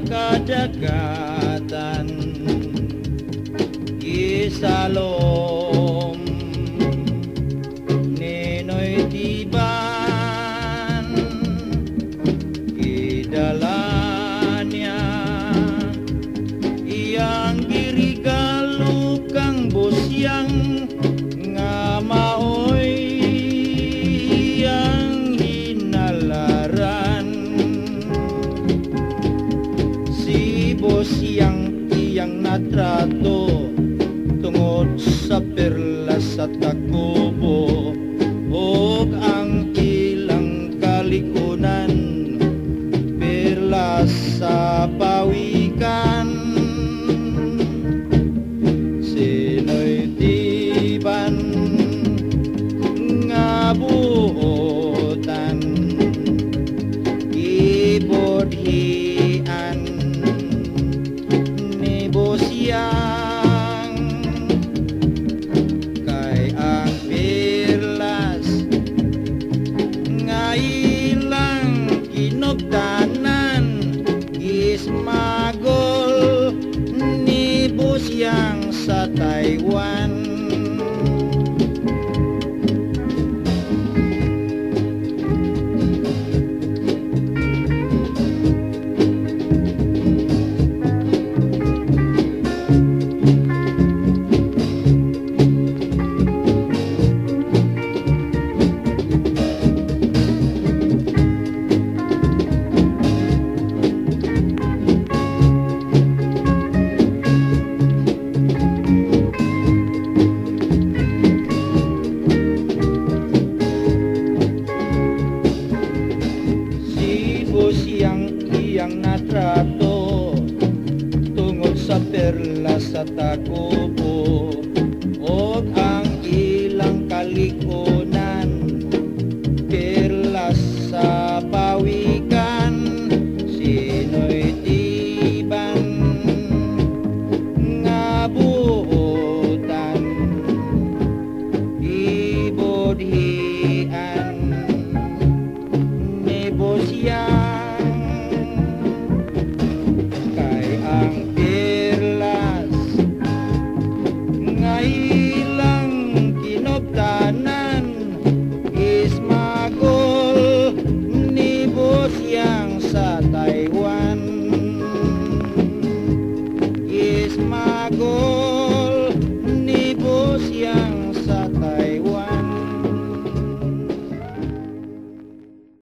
kadagatan isalom ninoy tiban idala niya iyang girigalo kang busyang nga maoy iyang hinalaran si busyang iyang natrato tungod sa perlas at takubo ug ang ilang kalikunan perlas sa pawikan sinoy tiban nga buotan ibodhian ni busyang kay ang perlas nga ilang kinugtanan ismagol ni busyang sa Taiwan. Siyang iyang natrato tungod sa perlas sa tako